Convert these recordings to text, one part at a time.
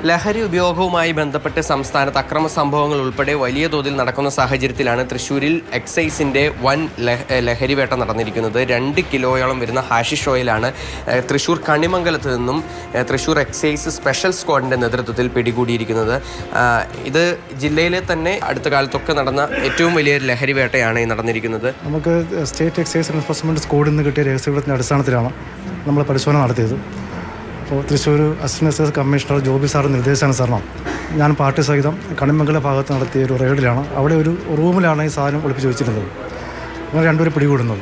ലഹരി ഉപയോഗവുമായി ബന്ധപ്പെട്ട് സംസ്ഥാനത്ത് അക്രമ സംഭവങ്ങൾ ഉൾപ്പെടെ വലിയ തോതിൽ നടക്കുന്ന സാഹചര്യത്തിലാണ് തൃശ്ശൂരിൽ എക്സൈസിൻ്റെ വൻ ലഹരി വേട്ട നടന്നിരിക്കുന്നത്. 2 കിലോയോളം വരുന്ന ഹാഷിഷ് ഓയിലാണ് തൃശ്ശൂർ കണിമംഗലത്ത് നിന്നും തൃശ്ശൂർ എക്സൈസ് സ്പെഷ്യൽ സ്ക്വാഡിൻ്റെ നേതൃത്വത്തിൽ പിടികൂടിയിരിക്കുന്നത്. ഇത് ജില്ലയിലെ തന്നെ അടുത്ത കാലത്തൊക്കെ നടന്ന ഏറ്റവും വലിയൊരു ലഹരി വേട്ടയാണ് ഈ നടന്നിരിക്കുന്നത്. നമുക്ക് സ്റ്റേറ്റ് എക്സൈസ് എൻഫോഴ്സ്മെൻറ്റ് സ്ക്വാഡിൽ നിന്ന് കിട്ടിയ രഹസ്യവിവരത്തിൻ്റെ അടിസ്ഥാനത്തിലാണ് നമ്മൾ പരിശോധന നടത്തിയത്. അപ്പോൾ Thrissur assistant excise commissioner Joby സാറിൻ്റെ നിർദ്ദേശാനുസരണം ഞാൻ പാർട്ടി സഹിതം കണിമംഗല ഭാഗത്ത് നടത്തിയ ഒരു റെയ്ഡിലാണ്. അവിടെ ഒരു റൂമിലാണ് ഈ സാധനം ഒളിപ്പിച്ച് വെച്ചിരുന്നത്. അങ്ങനെ രണ്ടുപേരും പിടികൂടുന്നത്.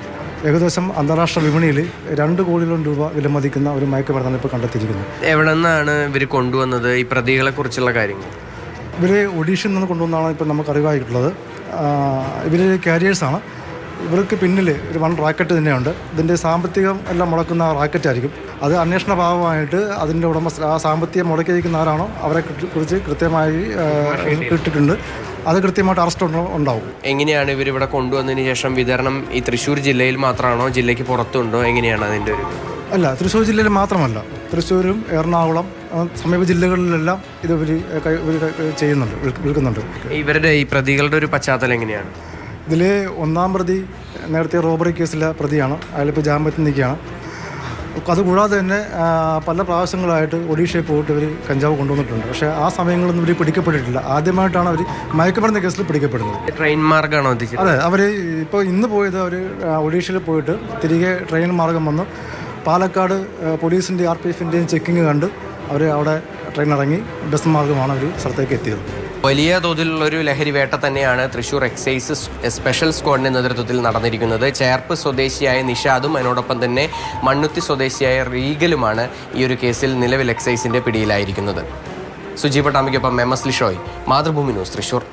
ഏകദേശം അന്താരാഷ്ട്ര വിപണിയിൽ 2 കോടിയോളം രൂപ വിലമതിക്കുന്ന ഒരു മയക്കുമരുന്നാണ് ഇപ്പോൾ കണ്ടെത്തിയിരിക്കുന്നത്. എവിടെ നിന്നാണ് ഇവർ കൊണ്ടുവന്നത്? ഈ പ്രതികളെ കുറിച്ചുള്ള കാര്യങ്ങൾ ഇവർ ഒഡീഷയിൽ നിന്ന് കൊണ്ടുവന്നാണ് ഇപ്പോൾ നമുക്ക് അറിവായിട്ടുള്ളത്. ഇവർ കാരിയേഴ്സാണ്. ഇവർക്ക് പിന്നിൽ ഒരു 1 റാക്കറ്റ് തന്നെയുണ്ട്. ഇതിൻ്റെ സാമ്പത്തികം എല്ലാം മുടക്കുന്ന റാക്കറ്റായിരിക്കും. അത് അന്വേഷണ ഭാഗമായിട്ട് അതിൻ്റെ ആ സാമ്പത്തികം മുടക്കിയിരിക്കുന്ന ആരാണോ അവരെ കുറിച്ച് കൃത്യമായി കിട്ടിയിട്ടുണ്ട്. അത് കൃത്യമായിട്ട് അറസ്റ്റ് ഉണ്ടാവും. എങ്ങനെയാണ് ഇവരിവിടെ കൊണ്ടുവന്നതിന് ശേഷം വിതരണം ഈ തൃശ്ശൂർ ജില്ലയിൽ മാത്രമാണോ, ജില്ലയ്ക്ക് പുറത്തുണ്ടോ? എങ്ങനെയാണ് അതിൻ്റെ ഒരു? അല്ല, തൃശ്ശൂർ ജില്ലയിൽ മാത്രമല്ല, തൃശ്ശൂരും എറണാകുളം സമീപ ജില്ലകളിലെല്ലാം ഇത് ചെയ്യുന്നുണ്ട്, വിൽക്കുന്നുണ്ട്. ഇവരുടെ ഈ പ്രതികളുടെ ഒരു പശ്ചാത്തലം എങ്ങനെയാണ്? ഇതിൽ 1-ാം പ്രതി നേരത്തെ റോബറി കേസിലെ പ്രതിയാണ്. അയാളിപ്പോൾ ജാമ്യത്തിൽ നിൽക്കുകയാണ്. അതുകൂടാതെ തന്നെ പല പ്രാവശ്യങ്ങളായിട്ട് ഒഡീഷയിൽ പോയിട്ട് ഇവർ കഞ്ചാവ് കൊണ്ടുവന്നിട്ടുണ്ട്. പക്ഷേ ആ സമയങ്ങളൊന്നും ഇവർ പിടിക്കപ്പെട്ടിട്ടില്ല. ആദ്യമായിട്ടാണ് അവർ മയക്കുമരുന്ന് കേസിൽ പിടിക്കപ്പെടുന്നത്. ട്രെയിൻ മാർഗ്ഗമാണോ? അതെ, അവർ ഇപ്പോൾ ഇന്ന് പോയത് അവർ ഒഡീഷയിൽ പോയിട്ട് തിരികെ ട്രെയിൻ മാർഗം വന്ന് പാലക്കാട് പോലീസിൻ്റെ RPFൻ്റെയും ചെക്കിങ് കണ്ട് അവർ അവിടെ ട്രെയിൻ ഇറങ്ങി ബസ് മാർഗ്ഗമാണ് അവർ സ്ഥലത്തേക്ക് എത്തിയത്. വലിയ തോതിലുള്ളൊരു ലഹരി വേട്ട തന്നെയാണ് തൃശ്ശൂർ എക്സൈസ് സ്പെഷ്യൽ സ്ക്വാഡിൻ്റെ നേതൃത്വത്തിൽ നടന്നിരിക്കുന്നത്. ചേർപ്പ് സ്വദേശിയായ നിഷാദും അതിനോടൊപ്പം തന്നെ മണ്ണുത്തി സ്വദേശിയായ റീഗലുമാണ് ഈ ഒരു കേസിൽ നിലവിൽ എക്സൈസിൻ്റെ പിടിയിലായിരിക്കുന്നത്. സുജി പട്ടാമ്പിക്കൊപ്പം MS ലിഷോയ്, മാതൃഭൂമി ന്യൂസ്, തൃശ്ശൂർ.